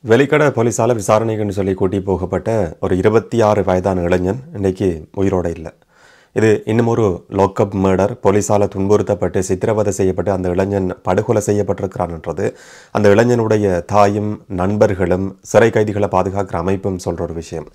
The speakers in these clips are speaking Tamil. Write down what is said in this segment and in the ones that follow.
வெளிக்கட போலீஸால விசாரணைக்குன்னு சொல்லி கூட்டி போகப்பட்ட ஒரு 26 வயதான இளைஞன் இன்னைக்கு உயிரோட இல்லை. இது இன்னும் ஒரு லாக்அப் மர்டர். போலீஸால துன்புறுத்தப்பட்டு சித்திரவதை செய்யப்பட்டு அந்த இளைஞன் படுகொலை செய்யப்பட்டிருக்கிறான்ன்றது அந்த இளைஞனுடைய தாயும் நண்பர்களும் சிறை கைதிகளை பாதுகாக்கிற அமைப்பும் சொல்கிற ஒரு விஷயம்.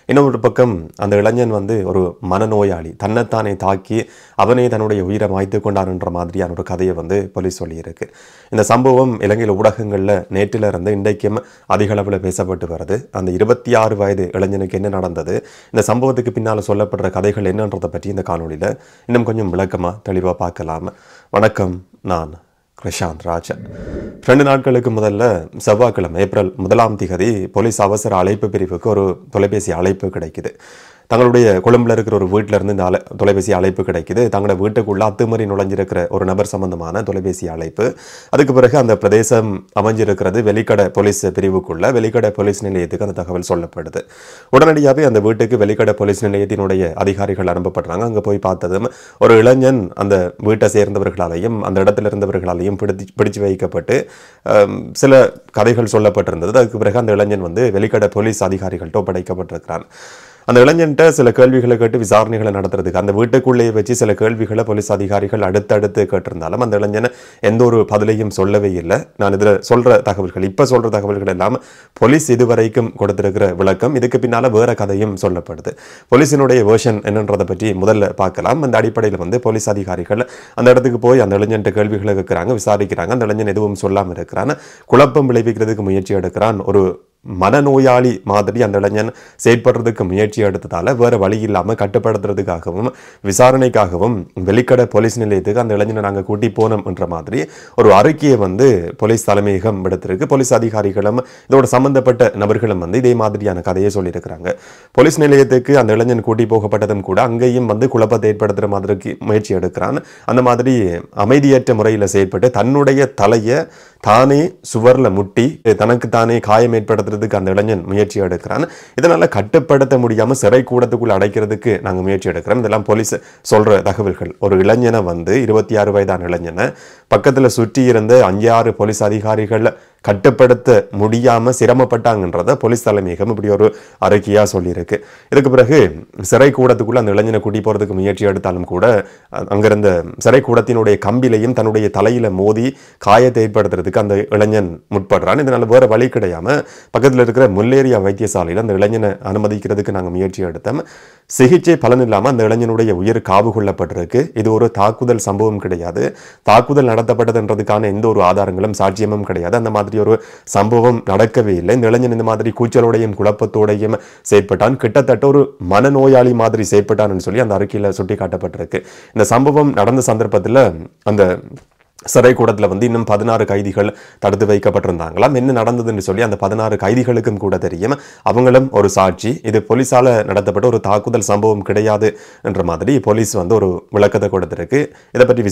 இன்னொரு பக்கம் அந்த இளைஞன் ஒரு மனநோயாளி, தன்னைத்தானே தாக்கி அவனே தன்னுடைய உயிரை மாய்த்து கொண்டான்ன்ற மாதிரியான ஒரு கதையை போலீஸ் சொல்லியிருக்கு. இந்த சம்பவம் இலங்கையில் ஊடகங்களில் நேற்றிலிருந்து இன்றைக்கும் அதிக அளவில் பேசப்பட்டு வருது. அந்த 26 வயது இளைஞனுக்கு என்ன நடந்தது, இந்த சம்பவத்துக்கு பின்னால் சொல்லப்படுற கதைகள் என்னன்றதை பற்றி இந்த காணொலியில் இன்னும் கொஞ்சம் விளக்கமாக தெளிவாக பார்க்கலாம். வணக்கம், நான் கிருஷாந்த் ராஜன். 2 நாட்களுக்கு முதல்ல செவ்வாய்க்கிழமை ஏப்ரல் 1 போலீஸ் அவசர அழைப்பு பிரிவுக்கு ஒரு தொலைபேசி அழைப்பு கிடைக்குது. தங்களுடைய கொழும்பில் இருக்கிற ஒரு வீட்டில் இருந்து இந்த தொலைபேசி அழைப்பு கிடைக்குது. தங்களோட வீட்டுக்குள்ள அத்துமீறி நுழைஞ்சிருக்கிற ஒரு நபர் சம்பந்தமான தொலைபேசி அழைப்பு. அதுக்கு பிறகு அந்த பிரதேசம் அமைஞ்சிருக்கிறது வெளிக்கட போலீஸ் பிரிவுக்குள்ள. வெளிக்கட போலீஸ் நிலையத்துக்கு அந்த தகவல் சொல்லப்படுது. உடனடியாகவே அந்த வீட்டுக்கு வெளிக்கட போலீஸ் நிலையத்தினுடைய அதிகாரிகள் அனுப்பப்படுறாங்க. அங்கே போய் பார்த்ததும் ஒரு இளைஞன் அந்த வீட்டை சேர்ந்தவர்களாலையும் அந்த இடத்துல இருந்தவர்களாலையும் பிடிச்சு வைக்கப்பட்டு சில கதைகள் சொல்லப்பட்டிருந்தது. அதுக்கு பிறகு அந்த இளைஞன் வெளிக்கட போலீஸ் அதிகாரிகள்கிட்ட ஒப்படைக்கப்பட்டிருக்கிறான். அந்த இளைஞன்ட்ட சில கேள்விகளை கேட்டு விசாரணைகளை நடத்துறதுக்கு அந்த வீட்டுக்குள்ளேயே வச்சு சில கேள்விகளை போலீஸ் அதிகாரிகள் அடுத்தடுத்து கேட்டிருந்தாலும் அந்த இளைஞனை எந்த ஒரு பதிலையும் சொல்லவே இல்லை. நான் இதில் சொல்கிற தகவல்கள், இப்போ சொல்கிற தகவல்கள் எல்லாம் போலீஸ் இதுவரைக்கும் கொடுத்திருக்கிற விளக்கம். இதுக்கு பின்னால் வேற கதையும் சொல்லப்படுது. போலீஸினுடைய வேர்ஷன் என்னன்றதை பற்றி முதல்ல பார்க்கலாம். அந்த அடிப்படையில் போலீஸ் அதிகாரிகள் அந்த இடத்துக்கு போய் அந்த இளைஞன்ட்ட கேள்விகளை கேட்குறாங்க, விசாரிக்கிறாங்க. அந்த இளைஞன் எதுவும் சொல்லாமல் இருக்கிறான். குழப்பம் விளைவிக்கிறதுக்கு முயற்சி எடுக்கிறான். ஒரு மனநோயாளி மாதிரி அந்த இளைஞன் செயற்படுறதுக்கு முயற்சி எடுத்ததால வேற வழி இல்லாமல் கட்டுப்படுத்துறதுக்காகவும் விசாரணைக்காகவும் வெளிக்கட போலீஸ் நிலையத்துக்கு அந்த இளைஞனை நாங்கள் கூட்டி போனோம் என்ற மாதிரி ஒரு அறிக்கையை போலீஸ் தலைமையகம் எடுத்திருக்கு. போலீஸ் அதிகாரிகளும் இதோட சம்பந்தப்பட்ட நபர்களும் இதே மாதிரியான கதையை சொல்லியிருக்கிறாங்க. போலீஸ் நிலையத்துக்கு அந்த இளைஞன் கூட்டி போகப்பட்டதும் கூட அங்கேயும் குழப்பத்தை ஏற்படுத்துகிற மாதிரி முயற்சி எடுக்கிறான். அந்த மாதிரி அமைதியற்ற முறையில் செயற்பட்டு தன்னுடைய தலையை தானே சுவர்ல முட்டி தனக்கு தானே காயம் ஏற்படுத்துறதுக்கு அந்த இளைஞன் முயற்சி எடுக்கிறான். இதனால கட்டுப்படுத்த முடியாம சிறை கூடத்துக்குள்ள அடைக்கிறதுக்கு நாங்கள் முயற்சி எடுக்கிறோம். இதெல்லாம் போலீஸ் சொல்ற தகவல்கள். ஒரு இளைஞனை 26 வயதான இளைஞனை பக்கத்துல சுற்றி இருந்த 5-6 போலீஸ் அதிகாரிகள் கட்டுப்படுத்த முடியாம சிரமப்பட்டாங்கன்றத போலீஸ் தலைமையகம் இப்படி ஒரு அறிக்கையா சொல்லியிருக்கு. இதுக்கு பிறகு சிறை கூடத்துக்குள்ள அந்த இளைஞனை கூட்டி போறதுக்கு முயற்சி எடுத்தாலும் கூட அங்கிருந்த சிறை கூடத்தினுடைய கம்பிலையும் தன்னுடைய தலையில மோதி காயத்தை ஏற்படுத்துறதுக்கு அந்த இளைஞன் முற்படுறான். இதனால வேற வழி கிடையாம பக்கத்தில் இருக்கிற முல்லேரியா வைத்தியசாலையில் அந்த இளைஞனை அனுமதிக்கிறதுக்கு நாங்கள் முயற்சி எடுத்தோம். சிகிச்சை பலன் இல்லாமல் அந்த இளைஞனுடைய உயிர் காவு கொள்ளப்பட்டிருக்கு. இது ஒரு தாக்குதல் சம்பவம் கிடையாது. தாக்குதல் நடத்தப்பட்டதுன்றதுக்கான எந்த ஒரு ஆதாரங்களும் சாட்சியமும் கிடையாது. அந்த மாதிரி ஒரு சம்பவம் நடக்கவே இல்லை. இந்த இளைஞன் இந்த மாதிரி கூச்சலோடையும் குழப்பத்தோடையும் செயற்பட்டான். கிட்டத்தட்ட ஒரு மனநோயாளி மாதிரி செயற்பட்டான்னு சொல்லி அந்த அறிக்கையில் சுட்டி காட்டப்பட்டிருக்கு. இந்த சம்பவம் நடந்த சந்தர்ப்பத்தில் அந்த சிறை கூடத்தில் இன்னும் 16 கைதிகள் தடுத்து வைக்கப்பட்டிருந்தாங்களாம். என்ன நடந்ததுன்னு சொல்லி அந்த 16 கைதிகளுக்கும் கூட தெரியும். அவங்களும் ஒரு சாட்சி. இது போலீஸால நடத்தப்பட்ட ஒரு தாக்குதல் சம்பவம் கிடையாது என்ற மாதிரி போலீஸ் ஒரு விளக்கத்தை கொடுத்திருக்கு. இதை பற்றி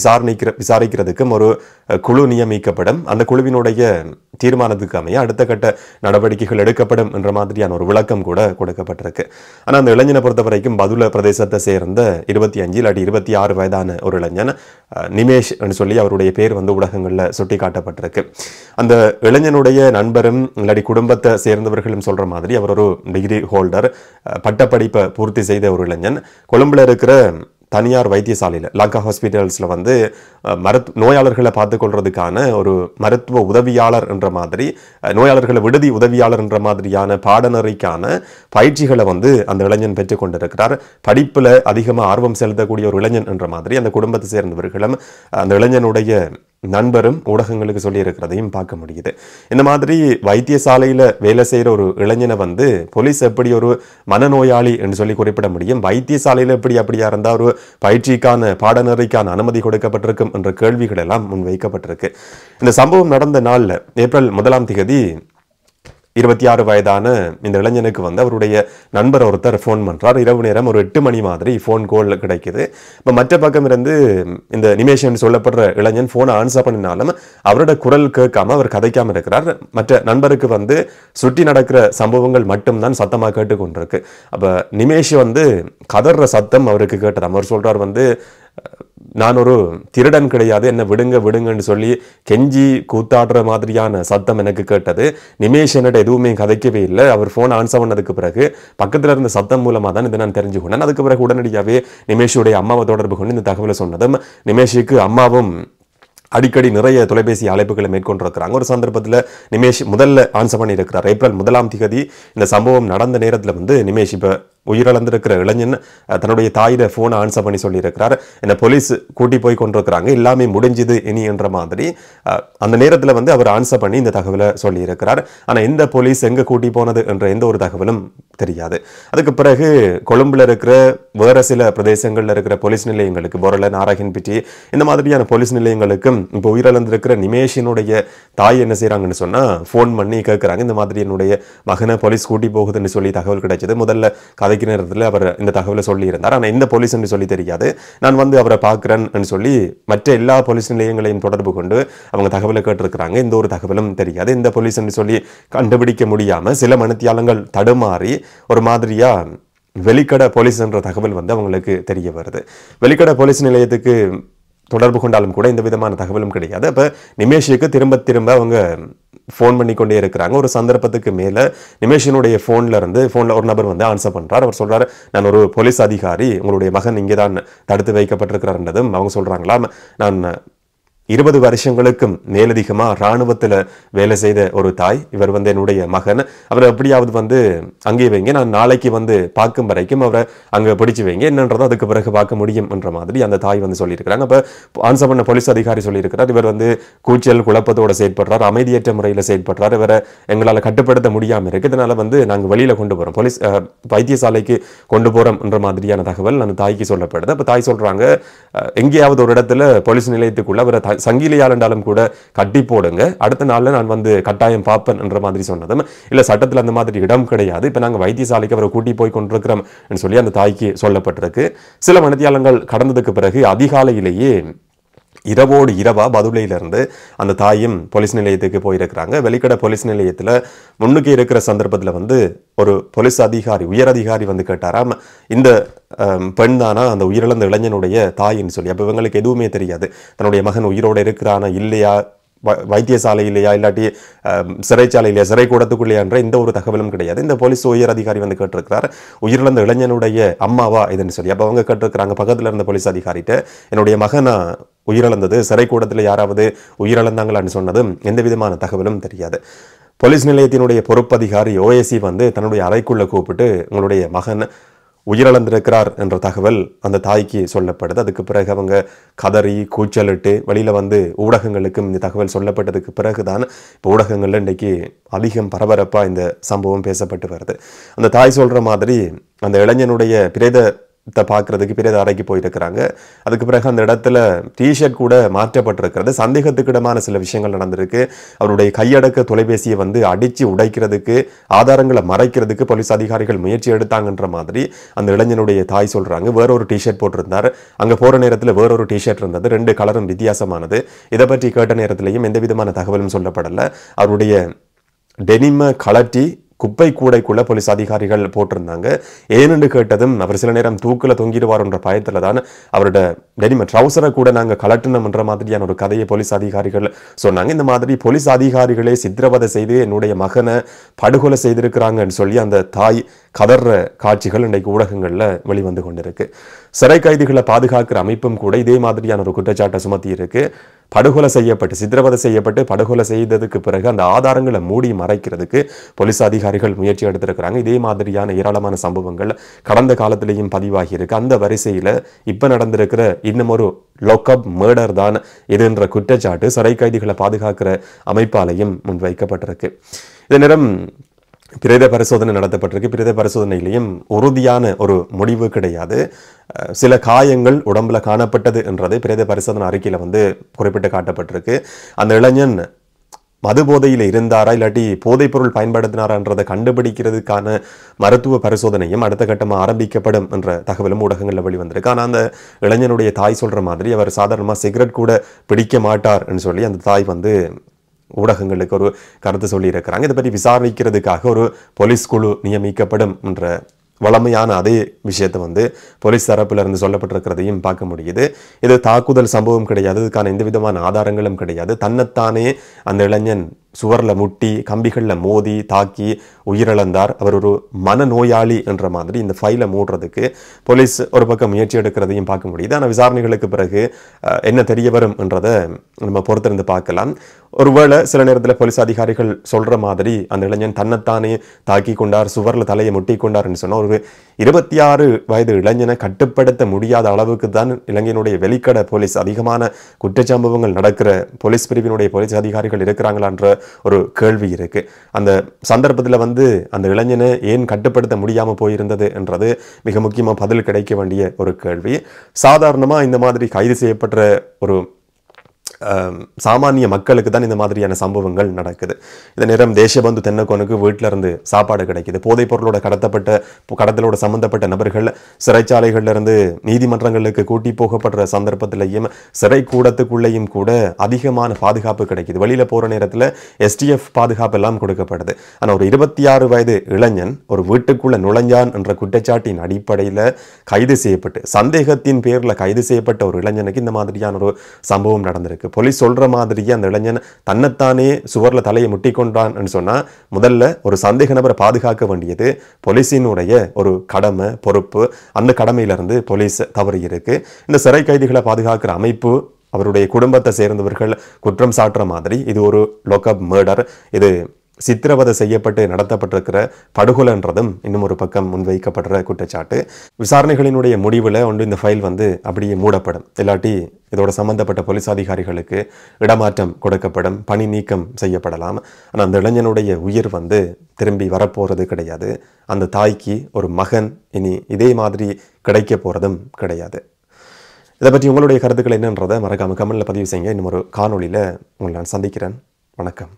விசாரிக்கிறதுக்கும் ஒரு குழு நியமிக்கப்படும். அந்த குழுவினுடைய தீர்மானத்துக்கு அமைய அடுத்த கட்ட நடவடிக்கைகள் எடுக்கப்படும் என்ற மாதிரியான ஒரு விளக்கம் கூட கொடுக்கப்பட்டிருக்கு. ஆனால் அந்த இளைஞனை பொறுத்த வரைக்கும் பதுள பிரதேசத்தை சேர்ந்த 25 இல்லாட்டி 26 வயதான ஒரு இளைஞன் நிமேஷ் சொல்லி அவருடைய பேர் ஊடகங்களில் சுட்டி காட்டப்பட்டிருக்கு. அந்த இளைஞனுடைய நண்பரும் இல்லாட்டி குடும்பத்தை சேர்ந்தவர்களும் சொல்ற மாதிரி அவர் ஒரு டிகிரி ஹோல்டர், பட்டப்படிப்பை பூர்த்தி செய்த ஒரு இளைஞன். கொழும்புல இருக்கிற தனியார் வைத்தியசாலையில் லாக்கா ஹாஸ்பிட்டல்ஸில் நோயாளர்களை பார்த்துக்கொள்றதுக்கான ஒரு மருத்துவ உதவியாளர் என்ற மாதிரி, நோயாளர்களை விடுதி உதவியாளர் என்ற மாதிரியான பாடநெறிக்கான பயிற்சிகளை அந்த இளைஞன் பெற்றுக்கொண்டிருக்கிறார். படிப்பில் அதிகமாக ஆர்வம் செலுத்தக்கூடிய ஒரு இளைஞன் என்ற மாதிரி அந்த குடும்பத்தை சேர்ந்தவர்களும் அந்த இளைஞனுடைய நண்பரும் ஊடகங்களுக்கு சொல்லி இருக்கிறதையும் பார்க்க முடியுது. இந்த மாதிரி வைத்தியசாலையில் வேலை செய்கிற ஒரு இளைஞனை போலீஸ் எப்படி ஒரு மனநோயாளி என்று சொல்லி குறிப்பிட முடியும்? வைத்தியசாலையில் எப்படி அப்படியா இருந்தால் ஒரு பயிற்சிக்கான பாடநெறிக்கான அனுமதி கொடுக்கப்பட்டிருக்கும் என்ற கேள்விகள் எல்லாம் முன்வைக்கப்பட்டிருக்கு. இந்த சம்பவம் நடந்த நாளில் ஏப்ரல் 1 26 வயதான இந்த இளைஞனுக்கு அவருடைய நண்பர் ஒருத்தர் ஃபோன் பண்ணுறார். இரவு நேரம் ஒரு 8 மணி மாதிரி ஃபோன் கால் கிடைக்குது. இப்போ மற்ற பக்கம் இருந்து இந்த நிமேஷன் சொல்லப்படுற இளைஞன் ஃபோனை ஆன்சர் பண்ணினாலும் அவரோட குரல் கேட்காம அவர் கதைக்காமல் இருக்கிறார். மற்ற நண்பருக்கு சுற்றி நடக்கிற சம்பவங்கள் மட்டும்தான் சத்தமாக கேட்டுக்கொண்டிருக்கு. அப்போ நிமேஷ் கதற சத்தம் அவருக்கு கேட்டது. அவர் சொல்றார் நான் ஒரு திருடன் கிடையாது, என்ன விடுங்க விடுங்கன்னு சொல்லி கெஞ்சி கூத்தாடுற மாதிரியான சத்தம் எனக்கு கேட்டது. நிமேஷ் என்னட்ட எதுவுமே கதைக்கவே இல்லை. அவர் ஃபோன் ஆன்சர் பண்ணதுக்கு பிறகு பக்கத்தில் இருந்த சத்தம் மூலமாக தான் இதை நான் தெரிஞ்சுக்கொண்டேன். அதுக்கு பிறகு உடனடியாகவே நிமேஷுடைய அம்மாவை தொடர்பு கொண்டு இந்த தகவலை சொன்னதும் நிமேஷுக்கு அம்மாவும் அடிக்கடி நிறைய தொலைபேசி அழைப்புகளை மேற்கொண்டிருக்கிறாங்க. ஒரு சந்தர்ப்பத்தில் நிமேஷ் முதல்ல ஆன்சர் பண்ணியிருக்கிறார். ஏப்ரல் 1ஆம் தேதி இந்த சம்பவம் நடந்த நேரத்தில் வந்து நிமேஷ் இப்போ உயிரிழந்திருக்கிற இளைஞன் தன்னுடைய தாயிட ஃபோனை ஆன்சர் பண்ணி சொல்லியிருக்கிறார். என்ன போலீஸ் கூட்டி போய் கொண்டிருக்கிறாங்க, எல்லாமே முடிஞ்சுது இனி என்ற மாதிரி அந்த நேரத்தில் வந்து அவர் ஆன்சர் பண்ணி இந்த தகவலை சொல்லியிருக்கிறார். ஆனால் இந்த போலீஸ் எங்கே கூட்டி போனது என்ற எந்த ஒரு தகவலும் தெரியாது. அதுக்கு பிறகு கொழும்புல இருக்கிற வேற சில பிரதேசங்களில் இருக்கிற போலீஸ் நிலையங்களுக்கு, பொரல, நாராயண்பிட்டி இந்த மாதிரியான போலீஸ் நிலையங்களுக்கும் இப்போ உயிரிழந்திருக்கிற நிமேஷினுடைய தாய் என்ன செய்யறாங்கன்னு சொன்னா ஃபோன் பண்ணி கேட்கிறாங்க. இந்த மாதிரி என்னுடைய மகனை போலீஸ் கூட்டி போகுதுன்னு சொல்லி தகவல் கிடைச்சது. முதல்ல கதைக்கு நேரத்தில் அவர் இந்த தகவலை சொல்லி இருந்தார். ஆனால் இந்த போலீஸ் என்று சொல்லி தெரியாது. நான் வந்து அவரை பார்க்கிறேன்னு சொல்லி மற்ற எல்லா போலீஸ் நிலையங்களையும் தொடர்பு கொண்டு அவங்க தகவலை கேட்டிருக்கிறாங்க. இந்த ஒரு தகவலும் தெரியாது. இந்த போலீஸ் என்று சொல்லி கண்டுபிடிக்க முடியாம சில மணித்தியாலங்கள் தடுமாறி ஒரு மாதிரியா வெளிக்கடை போலீஸ் என்ற தகவல் வந்து அவங்களுக்கு தெரிய வருது. வெளிக்கடை போலீஸ் நிலையத்துக்கு தொடர்பு கொண்டாலும் கூட இந்த விதமான தகவலும் கிடையாது. அப்போ நிமேஷுக்கு திரும்ப திரும்ப அவங்க ஃபோன் பண்ணி கொண்டே இருக்கிறாங்க. ஒரு சந்தர்ப்பத்துக்கு மேலே நிமேஷினுடைய ஃபோனில் ஒரு நபர் வந்து ஆன்சர் பண்ணுறார். அவர் சொல்கிறார், நான் ஒரு போலீஸ் அதிகாரி, உங்களுடைய மகன் இங்கே தான் தடுத்து வைக்கப்பட்டிருக்கிறார்ன்றதும் அவங்க சொல்கிறாங்களா, நான் 20 வருஷங்களுக்கும் மேலதிகமாக இராணுவத்தில் வேலை செய்த ஒரு தாய், இவர் வந்து என்னுடைய மகன், அவரை எப்படியாவது வந்து அங்கே வைங்க, நான் நாளைக்கு வந்து பார்க்கும் வரைக்கும் அவரை அங்கே பிடிச்சி வைங்க, என்னன்றதை அதுக்கு பிறகு பார்க்க முடியும் என்ற மாதிரி அந்த தாய் வந்து சொல்லியிருக்கிறாங்க. அப்போ ஆன்சர் பண்ண போலீஸ் அதிகாரி சொல்லியிருக்கிறார், இவர் வந்து கூச்சல் குழப்பத்தோடு செயற்படுறார், அமைதியற்ற முறையில் செயற்படுறார், இவரை எங்களால் கட்டுப்படுத்த முடியாமல் இருக்குது, இதனால் வந்து நாங்கள் வெளியில் கொண்டு போகிறோம், போலீஸ் வைத்தியசாலைக்கு கொண்டு போகிறோம் என்ற மாதிரியான தகவல் அந்த தாய்க்கு சொல்லப்படுது. அப்போ தாய் சொல்கிறாங்க, எங்கேயாவது ஒரு இடத்துல போலீஸ் நிலையத்துக்குள்ள அவரை சங்கிலியால் என்றாலும் கூட கட்டி போடுங்க, அடுத்த நாளில் நான் வந்து கட்டாயம் பார்ப்பேன் என்ற மாதிரி சொன்னதும், இல்லை சட்டத்தில் அந்த மாதிரி இடம் கிடையாது, இப்போ நாங்கள் வைத்தியசாலைக்கு அவரை கூட்டி போய் கொண்டிருக்கிறோம் சொல்லி அந்த தாய்க்கு சொல்லப்பட்டிருக்கு. சில மணித்தியாலங்கள் கடந்ததுக்கு பிறகு அதிகாலையிலேயே இரவோடு இரவா பதுளையிலிருந்து அந்த தாயும் போலீஸ் நிலையத்துக்கு போயிருக்கிறாங்க. வெளிக்கடை போலீஸ் நிலையத்தில் முன்னுக்கு இருக்கிற சந்தர்ப்பத்தில் வந்து ஒரு போலீஸ் அதிகாரி, உயர் அதிகாரி வந்து கேட்டாராம், இந்த பெண் தானா அந்த உயிரிழந்த இளைஞனுடைய தாயின்னு சொல்லி. அப்போ இவங்களுக்கு எதுவுமே தெரியாது, தன்னுடைய மகன் உயிரோடு இருக்கிறானா இல்லையா, வைத்தியசாலையிலையா இல்லாட்டி சிறைச்சாலையிலையா, சிறை கூடத்துக்குள்ளையான்ற இந்த ஒரு தகவலும் கிடையாது. இந்த போலீஸ் உயர் அதிகாரி வந்து கேட்டிருக்கிறார், உயிரிழந்த இளைஞனுடைய அம்மாவா இதுன்னு சொல்லி. அப்போ அவங்க கேட்டிருக்கிறாங்க பக்கத்தில் இருந்த போலீஸ் அதிகாரிட்ட, என்னுடைய மகனா உயிரிழந்தது, சிறை கூடத்தில் யாராவது உயிரிழந்தாங்களான்னு சொன்னதும் எந்த விதமான தகவலும் தெரியாது. போலீஸ் நிலையத்தினுடைய பொறுப்பதிகாரி ஓஎஸ்சி வந்து தன்னுடைய அறைக்குள்ள கூப்பிட்டு, உங்களுடைய மகன் உயிரிழந்திருக்கிறார் என்ற தகவல் அந்த தாய்க்கு சொல்லப்படுது. அதுக்கு பிறகு அவங்க கதறி கூச்சலிட்டு வெளியில் வந்து ஊடகங்களுக்கும் இந்த தகவல் சொல்லப்பட்டதுக்கு பிறகுதான் இப்போ ஊடகங்கள்ல இன்றைக்கு அதிகம் பரபரப்பாக இந்த சம்பவம் பேசப்பட்டு வருது. அந்த தாய் சொல்கிற மாதிரி அந்த இளைஞனுடைய பார்க்கறதுக்கு பிரேத அறைக்கு போயிருக்கிறாங்க. அதுக்கு பிறகு அந்த இடத்துல டிஷர்ட் கூட மாற்றப்பட்டிருக்கிறது. சந்தேகத்துக்கிடமான சில விஷயங்கள் நடந்திருக்கு. அவருடைய கையடக்க தொலைபேசியை வந்து அடித்து உடைக்கிறதுக்கு, ஆதாரங்களை மறைக்கிறதுக்கு போலீஸ் அதிகாரிகள் முயற்சி எடுத்தாங்கன்ற மாதிரி அந்த இளைஞனுடைய தாய் சொல்றாங்க. வேறொரு டிஷர்ட் போட்டிருந்தார், அங்கே போகிற நேரத்தில் வேறொரு டிஷர்ட் இருந்தது, 2 கலரும் வித்தியாசமானது. இதை பற்றி கேட்ட நேரத்திலையும் எந்த விதமான தகவலும் சொல்லப்படலை. அவருடைய டெனிமை கலட்டி குப்பை கூடைக்குள்ள போலீஸ் அதிகாரிகள் போட்டிருந்தாங்க. ஏனென்று கேட்டதும் அவர் சில நேரம் தூக்கில் தொங்கிடுவார் என்ற பயத்தில் தான் அவரோட டெனிம ட்ரௌசரை கூட நாங்கள் கலட்டணும் என்ற மாதிரியான ஒரு கதையை போலீஸ் அதிகாரிகள் சொன்னாங்க. இந்த மாதிரி போலீஸ் அதிகாரிகளே சித்திரவதை செய்து என்னுடைய மகனை படுகொலை செய்திருக்கிறாங்கன்னு சொல்லி அந்த தாய் கதற காட்சிகள் இன்றைக்கு ஊடகங்களில் வெளிவந்து கொண்டிருக்கு. சிறை கைதிகளை பாதுகாக்கிற அமைப்பும் கூட இதே மாதிரியான ஒரு குற்றச்சாட்டை சுமத்தி இருக்கு. படுகொலை செய்யப்பட்டு, சித்திரவதை செய்யப்பட்டு படுகொலை செய்ததுக்கு பிறகு அந்த ஆதாரங்களை மூடி மறைக்கிறதுக்கு போலீஸ் அதிகாரிகள் முயற்சி எடுத்திருக்கிறாங்க. இதே மாதிரியான ஏராளமான சம்பவங்கள் கடந்த காலத்திலேயும் பதிவாகி இருக்கு. அந்த வரிசையில் இப்போ நடந்திருக்கிற இன்னும் ஒரு லோக்கப் மர்டர் தான் இதுன்ற குற்றச்சாட்டு சிறை கைதிகளை பாதுகாக்கிற அமைப்பாலையும் முன்வைக்கப்பட்டிருக்கு. இதே நேரம் பிரேத பரிசோதனை நடத்தப்பட்டிருக்கு. பிரேத பரிசோதனையிலையும் உறுதியான ஒரு முடிவு கிடையாது. சில காயங்கள் உடம்புல காணப்பட்டது என்றதை பிரேத பரிசோதனை அறிக்கையில் வந்து குறிப்பிட்டு காட்டப்பட்டிருக்கு. அந்த இளைஞன் மது போதையில் இருந்தாரா இல்லாட்டி போதைப் பொருள் பயன்படுத்தினாரான்றதை கண்டுபிடிக்கிறதுக்கான மருத்துவ பரிசோதனையும் அடுத்த கட்டமாக ஆரம்பிக்கப்படும் என்ற தகவலும் ஊடகங்களில் வெளிவந்திருக்கு. ஆனால் அந்த இளைஞனுடைய தாய் சொல்கிற மாதிரி அவர் சாதாரணமாக சிகரெட் கூட பிடிக்க மாட்டார்ன்னு சொல்லி அந்த தாய் வந்து ஊடகங்களுக்கு ஒரு கருத்து சொல்லி இருக்கிறாங்க. இதை பற்றி விசாரிக்கிறதுக்காக ஒரு போலீஸ் குழு நியமிக்கப்படும் என்ற வளமையான அதே விஷயத்தை வந்து போலீஸ் தரப்புல இருந்து சொல்லப்பட்டிருக்கிறதையும் பார்க்க முடியுது. இது தாக்குதல் சம்பவம் கிடையாது, இதுக்கான எந்த விதமான ஆதாரங்களும் கிடையாது. தன்னைத்தானே அந்த இளைஞன் சுவர்ல முட்டி கம்பிகள்ல மோதி தாக்கி உயிரிழந்தார், அவர் ஒரு மனநோயாளி என்ற மாதிரி இந்த ஃபைலை மூடுறதுக்கு போலீஸ் ஒரு பக்கம் முயற்சி எடுக்கிறதையும் பார்க்க முடியுது. ஆனால் விசாரணைகளுக்கு பிறகு என்ன தெரிய வரும் என்றதை நம்ம பொறுத்திருந்து பார்க்கலாம். ஒருவேளை சில நேரத்தில் போலீஸ் அதிகாரிகள் சொல்ற மாதிரி அந்த இளைஞன் தன்னைத்தானே தாக்கி கொண்டார், சுவர்ல தலையை முட்டி கொண்டார்னு சொன்னால் ஒரு 26 வயது இளைஞனை கட்டுப்படுத்த முடியாத அளவுக்கு தான் இலங்கையினுடைய வெளிக்கட போலீஸ் அதிகமான குற்றச்சம்பவங்கள் நடக்கிற போலீஸ் பிரிவினுடைய போலீஸ் அதிகாரிகள் இருக்கிறாங்களான்ற ஒரு கேள்வி இருக்கு. அந்த சந்தர்ப்பத்தில் வந்து அந்த இளைஞனை ஏன் கட்டுப்படுத்த முடியாம போயிருந்தது என்றது மிக முக்கியமா பதில் கிடைக்க வேண்டிய ஒரு கேள்வி. சாதாரணமா இந்த மாதிரி கைது செய்யப்பட்ட ஒரு சாமானிய மக்களுக்கு தான் இந்த மாதிரியான சம்பவங்கள் நடக்குது. இந்த நேரம் தேசபந்து தென்னக்கோனுக்கு வீட்டில இருந்து சாப்பாடு கிடைக்குது, போதைப் பொருளோட கடத்தலோட சம்பந்தப்பட்ட நபர்கள் சிறைச்சாலைகள்ல இருந்து நீதிமன்றங்களுக்கு கூட்டி போகப்படுற சந்தர்ப்பத்திலையும் சிறை கூடத்துக்குள்ளேயும் கூட அதிகமான பாதுகாப்பு கிடைக்குது. வெளியில போற நேரத்தில் STF பாதுகாப்பு எல்லாம் கொடுக்கப்படுது. ஆனா ஒரு 26 வயது இளைஞன் ஒரு வீட்டுக்குள்ள நுழைஞ்சான் என்ற குற்றச்சாட்டின் அடிப்படையில் கைது செய்யப்பட்டு சந்தேகத்தின் பேர்ல கைது செய்யப்பட்ட ஒரு இளைஞனுக்கு இந்த மாதிரியான ஒரு சம்பவம் நடந்திருக்கு. போலீஸ் சொல்ற மாதிரியே அந்த இளைஞன் தன்னைத்தானே சுவர்ல தலையை முட்டி கொண்டான்னு சொன்னா முதல்ல ஒரு சந்தேக நபரை பாதுகாக்க வேண்டியது போலீஸினுடைய ஒரு கடமை பொறுப்பு. அந்த கடமையிலிருந்து போலீஸ் தவறி இருக்கு. இந்த சிறை கைதிகளை பாதுகாக்கிற அமைப்பு அவருடைய குடும்பத்தை சேர்ந்தவர்கள் குற்றம் சாட்டுற மாதிரி இது ஒரு லோக்கப் மர்டர், இது சித்திரவதை செய்யப்பட்டு நடத்தப்பட்டிருக்கிற படுகொலைன்றதும் இன்னும் ஒரு பக்கம் முன்வைக்கப்படுற குற்றச்சாட்டு. விசாரணைகளினுடைய முடிவில் இந்த ஃபைல் வந்து அப்படியே மூடப்படும், இல்லாட்டி இதோட சம்பந்தப்பட்ட போலீஸ் அதிகாரிகளுக்கு இடமாற்றம் கொடுக்கப்படும், பணி நீக்கம் செய்யப்படலாம். ஆனால் அந்த இளைஞனுடைய உயிர் வந்து திரும்பி வரப்போறது கிடையாது. அந்த தாய்க்கு ஒரு மகன் இனி இதே மாதிரி கிடைக்க போறதும் கிடையாது. இதை பற்றி உங்களுடைய கருத்துக்கள் என்னன்றதை மறக்காம கமெண்ட்ல பதிவு செய்யுங்க. இன்னும் ஒரு காணொளியில் உங்களை நான் சந்திக்கிறேன். வணக்கம்.